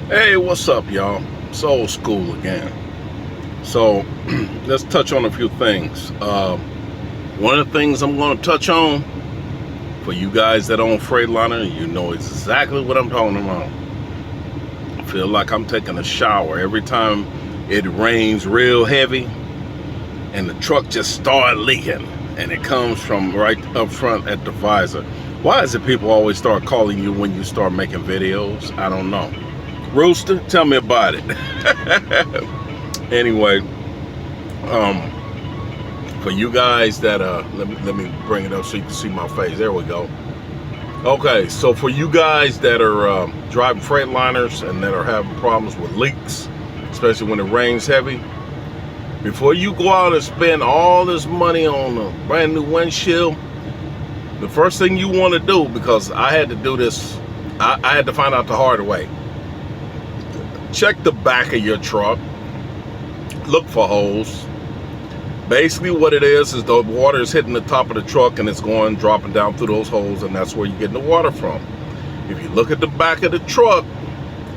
Hey, what's up, y'all? It's old school again. So, let's touch on a few things. One of the things I'm going to touch on, for you guys that own Freightliner, you know exactly what I'm talking about. I feel like I'm taking a shower every time it rains real heavy and the truck just start leaking and it comes from right up front at the visor. Why is it people always start calling you when you start making videos? I don't know. Rooster, tell me about it. Anyway, for you guys that let me bring it up so you can see my face. There we go. Okay, so for you guys that are driving Freightliners and that are having problems with leaks, especially when it rains heavy, before you go out and spend all this money on a brand new windshield, the first thing you want to do, because I had to do this, I had to find out the hard way. Check the back of your truck. Look for holes. Basically what it is the water is hitting the top of the truck and it's dropping down through those holes, and that's where you're getting the water from. If you look at the back of the truck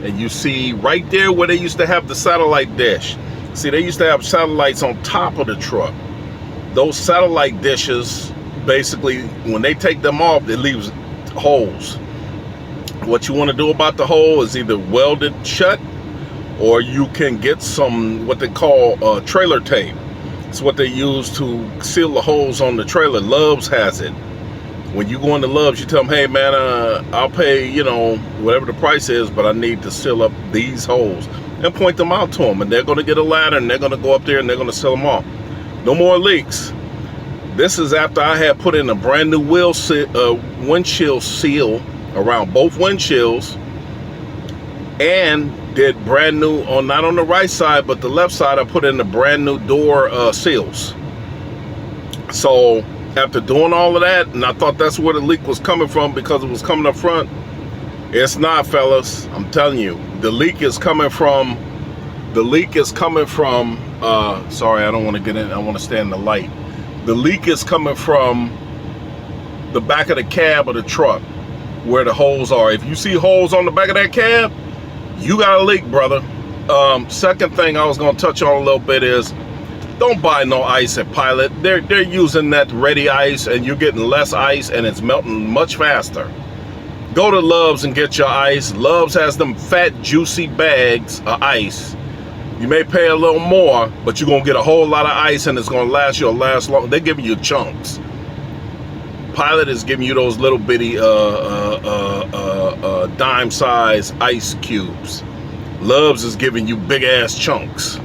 and you see right there where they used to have the satellite dish. See, they used to have satellites on top of the truck. Those satellite dishes, basically, when they take them off, it leaves holes. What you want to do about the hole is either weld it shut, or you can get some what they call trailer tape. It's what they use to seal the holes on the trailer. Love's has it. When you go into Love's, you tell them, hey man, I'll pay, whatever the price is, but I need to seal up these holes, and point them out to them, and they're going to get a ladder and they're going to go up there and they're going to seal them off. No more leaks. This is after I had put in a brand new windshield seal around both windshields, and did brand new not on the right side but the left side. I put in the brand new door seals. So after doing all of that, and I thought that's where the leak was coming from because it was coming up front, it's not, fellas. I'm telling you, the leak is coming from sorry, I don't want to get in, I want to stay in the light. The leak is coming from the back of the cab of the truck where the holes are. If you see holes on the back of that cab, you got a leak, brother. Second thing I was going to touch on a little bit is, don't buy no ice at Pilot. They're using that ready ice, and you're getting less ice, and it's melting much faster. Go to Love's and get your ice. Love's has them fat, juicy bags of ice. You may pay a little more, but you're going to get a whole lot of ice, and it's going to last long. They're giving you chunks. Pilot is giving you those little bitty dime size ice cubes. Love's is giving you big ass chunks.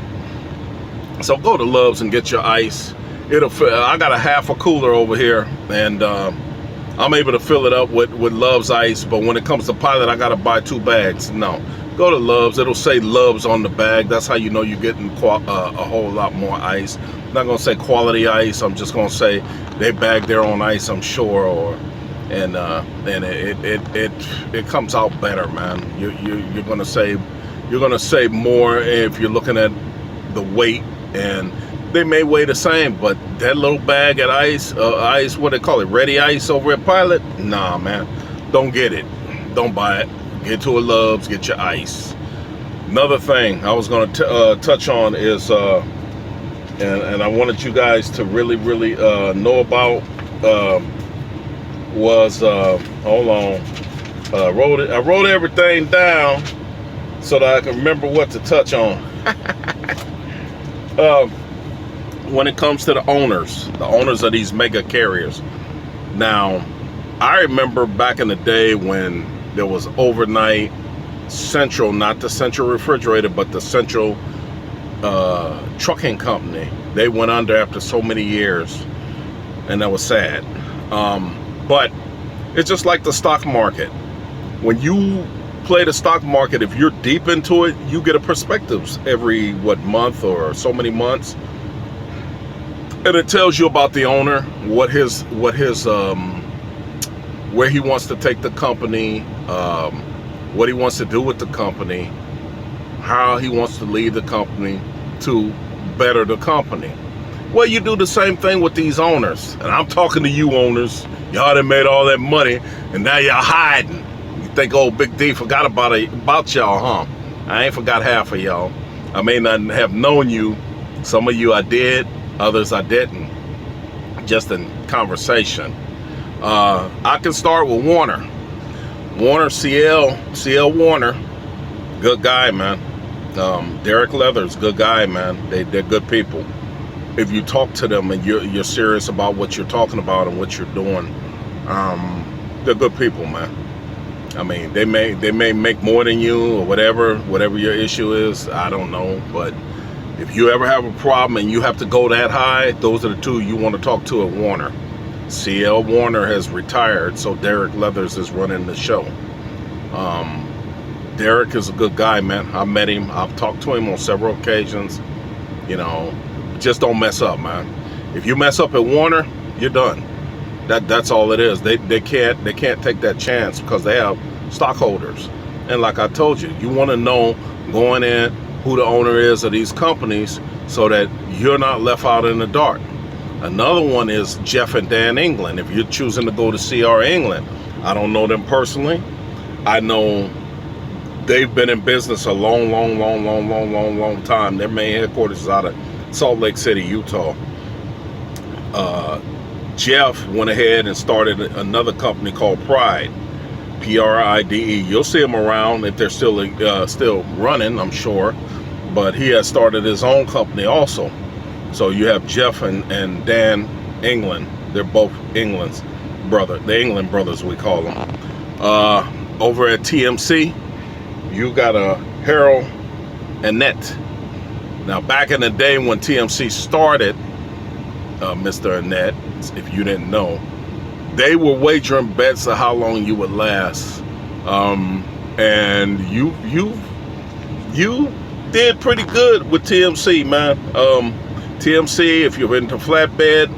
So go to Love's and get your ice. I got a half a cooler over here, and I'm able to fill it up with Love's ice. But when it comes to Pilot, I gotta buy 2 bags. No, go to Love's. It'll say Love's on the bag. That's how you know you're getting a whole lot more ice. I'm not gonna say quality ice. I'm just gonna say they bag their own ice, I'm sure, and it comes out better, man. You're gonna save more if you're looking at the weight, and they may weigh the same, but that little bag of ice, what they call it, ready ice over at Pilot, nah, man, don't get it. Don't buy it. Get to a Love's, get your ice. Another thing I was going to touch on is, and I wanted you guys to really know about, was, hold on, I wrote everything down so that I can remember what to touch on. When it comes to the owners of these mega carriers. Now, I remember back in the day when there was overnight Central, not the Central Refrigerator, but the Central Trucking Company. They went under after so many years, and that was sad. But it's just like the stock market. When you play the stock market, if you're deep into it, you get a perspectives every month or so many months, and it tells you about the owner, where he wants to take the company, what he wants to do with the company, how he wants to lead the company to better the company. Well, you do the same thing with these owners, and I'm talking to you owners. Y'all done made all that money, and now y'all hiding. You think old Big D forgot about y'all, huh? I ain't forgot half of y'all. I may not have known you. Some of you I did, others I didn't. Just in conversation. I can start with Warner. Warner, CL Warner, good guy, man. Derek Leathers, good guy, man. They're good people. If you talk to them and you're serious about what you're talking about and what you're doing, they're good people, man. I mean, they may make more than you or whatever your issue is. I don't know, but if you ever have a problem and you have to go that high, those are the two you want to talk to at Warner. CL Warner has retired, so Derek Leathers is running the show. Derek is a good guy, man. I met him. I've talked to him on several occasions. You know, just don't mess up, man. If you mess up at Warner, you're done. That's all it is. They can't take that chance because they have stockholders. And like I told you, you want to know going in who the owner is of these companies so that you're not left out in the dark. Another one is Jeff and Dan England. If you're choosing to go to CR England, I don't know them personally. I know they've been in business a long time. Their main headquarters is out of Salt Lake City, Utah. Jeff went ahead and started another company called Pride, Pride. You'll see them around if they're still running, I'm sure. But he has started his own company also. So you have Jeff and Dan England. They're both England's brother. The England brothers, we call them. Over at TMC, you got Harold and Annette. Now, back in the day when TMC started, Mr. Annette, if you didn't know, they were wagering bets of how long you would last. And you did pretty good with TMC, man. TMC, if you're into flatbed,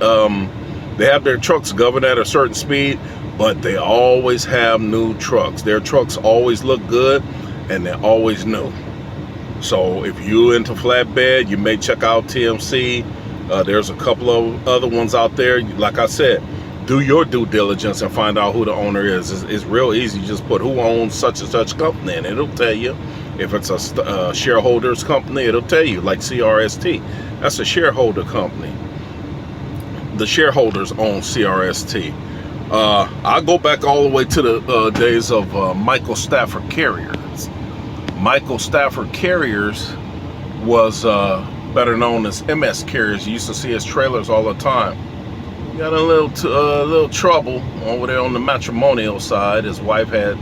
they have their trucks governed at a certain speed, but they always have new trucks. Their trucks always look good, and they're always new. So if you're into flatbed, you may check out TMC. There's a couple of other ones out there. Like I said, do your due diligence and find out who the owner is. It's real easy. You just put who owns such and such company, and it'll tell you. If it's a shareholders company, it'll tell you, like CRST. That's a shareholder company. The shareholders own CRST. I go back all the way to the days of Michael Stafford Carriers. Michael Stafford Carriers was better known as MS Carriers. You used to see his trailers all the time. He got a little trouble over there on the matrimonial side. His wife had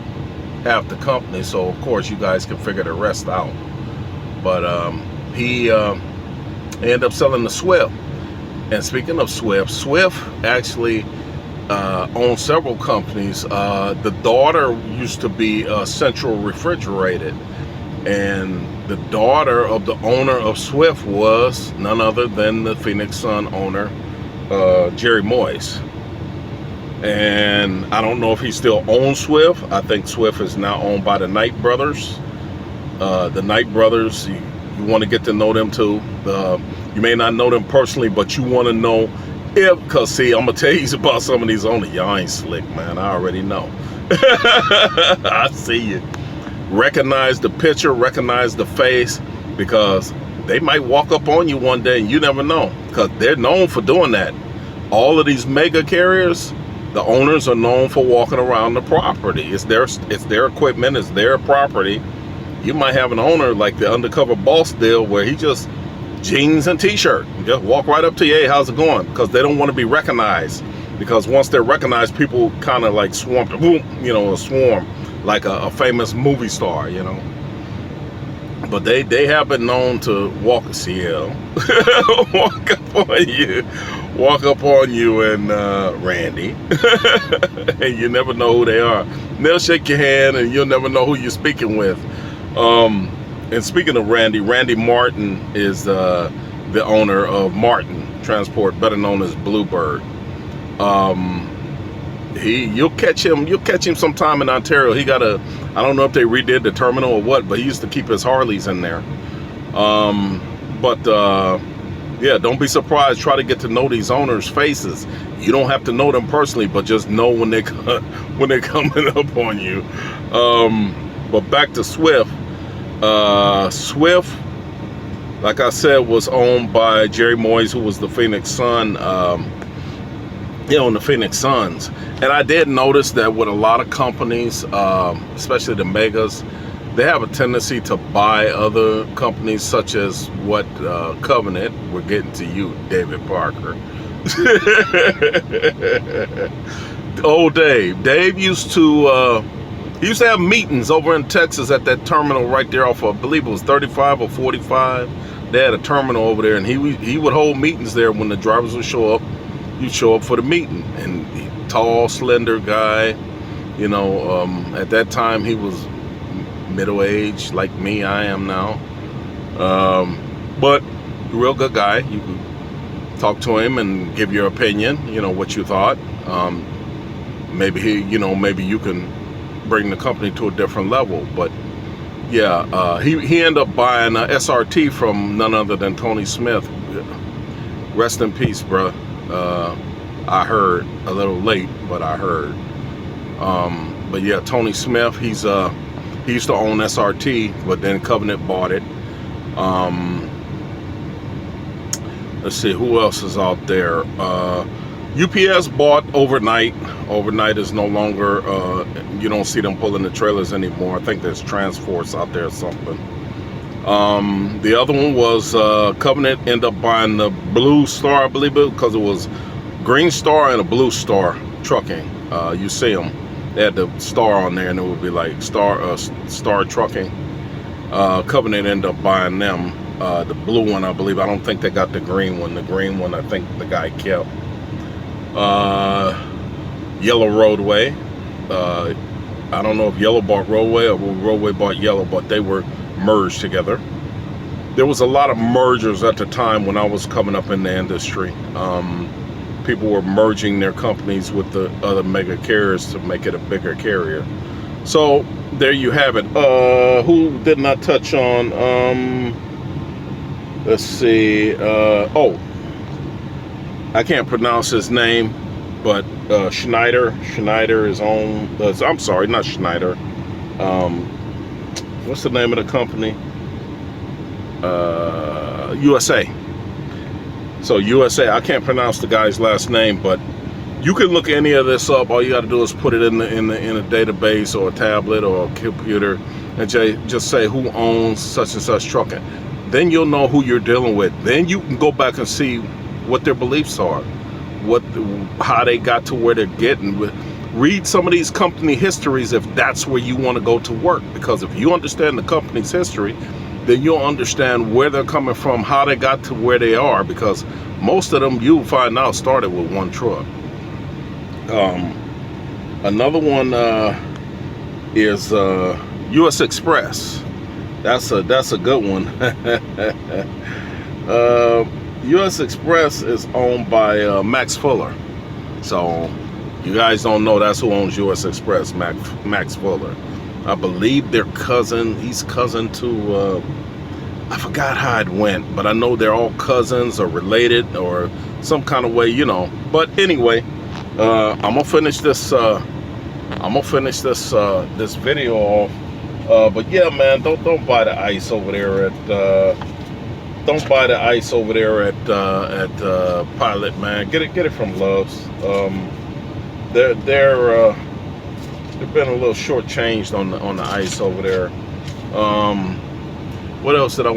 half the company, so of course you guys can figure the rest out. But he ended up selling to Swift. And speaking of Swift, Swift actually owns several companies. The daughter used to be Central Refrigerated, and the daughter of the owner of Swift was none other than the Phoenix Sun owner, Jerry Moyes. And I don't know if he still owns Swift. I think Swift is now owned by the Knight brothers. The Knight brothers, you want to get to know them too. You may not know them personally, but you want to know if, because see, I'm going to tell you about some of these owners. Y'all ain't slick, man. I already know. I see you. Recognize the picture, recognize the face, because they might walk up on you one day and you never know, because they're known for doing that. All of these mega carriers, the owners are known for walking around the property. It's their equipment, it's their property. You might have an owner like the Undercover Boss deal where he just jeans and t-shirt, just walk right up to you, hey, how's it going? Because they don't want to be recognized. Because once they're recognized, people kind of like swarm, boom, a swarm, like a famous movie star, But they have been known to walk walk up on you and Randy, and you never know who they are. And they'll shake your hand, and you'll never know who you're speaking with. And speaking of Randy Martin is the owner of Martin Transport, better known as Bluebird. You'll catch him sometime in Ontario. He got I don't know if they redid the terminal or what, but he used to keep his Harleys in there. Yeah, don't be surprised. Try to get to know these owners' faces. You don't have to know them personally, but just know when they're coming up on you. But back to Swift. Swift, like I said, was owned by Jerry Moyes, who was the Phoenix Sun. He owned the Phoenix Suns. And I did notice that with a lot of companies, especially the megas, they have a tendency to buy other companies, such as what Covenant. We're getting to you, David Parker. Old Dave. Dave used to have meetings over in Texas at that terminal right there off of, I believe it was 35 or 45. They had a terminal over there, and he would hold meetings there when the drivers would show up. You'd show up for the meeting, and tall, slender guy. You know, at that time he was middle-aged like me. I am now, but real good guy. You could talk to him and give your opinion. You know what you thought. Maybe maybe you can bring the company to a different level. But yeah, he ended up buying a SRT from none other than Tony Smith. Rest in peace, bro. I heard a little late, but I heard. But yeah, Tony Smith, he used to own SRT, but then Covenant bought it. Let's see, who else is out there? UPS bought Overnight. Overnight is no longer, you don't see them pulling the trailers anymore. I think there's Transforce out there or something. The other one was Covenant ended up buying the Blue Star, I believe it, because it was Green Star and a Blue Star Trucking. You see them. They had the star on there, and it would be like Star Trucking. Covenant ended up buying them. The blue one, I believe. I don't think they got the green one. The green one, I think the guy kept. Yellow Roadway. I don't know if Yellow bought Roadway or Roadway bought Yellow, but they were merged together. There was a lot of mergers at the time when I was coming up in the industry. People were merging their companies with the other mega carriers to make it a bigger carrier. So there you have it. Who did not touch on? Let's see. I can't pronounce his name, but Schneider. Schneider is on. I'm sorry, not Schneider. What's the name of the company? USA. So USA, I can't pronounce the guy's last name, but you can look any of this up. All you got to do is put it in a database or a tablet or a computer, and just say who owns such and such trucking. Then you'll know who you're dealing with. Then you can go back and see what their beliefs are, how they got to where they're getting. Read some of these company histories if that's where you want to go to work, because if you understand the company's history, then you'll understand where they're coming from, how they got to where they are, because most of them, you'll find out, started with one truck. Another one is US Express. That's a good one. US Express is owned by Max Fuller. So you guys don't know that's who owns US Express, Max Fuller. I believe they're cousin. He's cousin to, I forgot how it went, but I know they're all cousins or related or some kind of way, you know. But anyway, I'm gonna finish this. This video off. But yeah, man, don't buy the ice over there at. Don't buy the ice over there at Pilot, man. Get it from Love's. They've been a little shortchanged on the ice over there. What else did I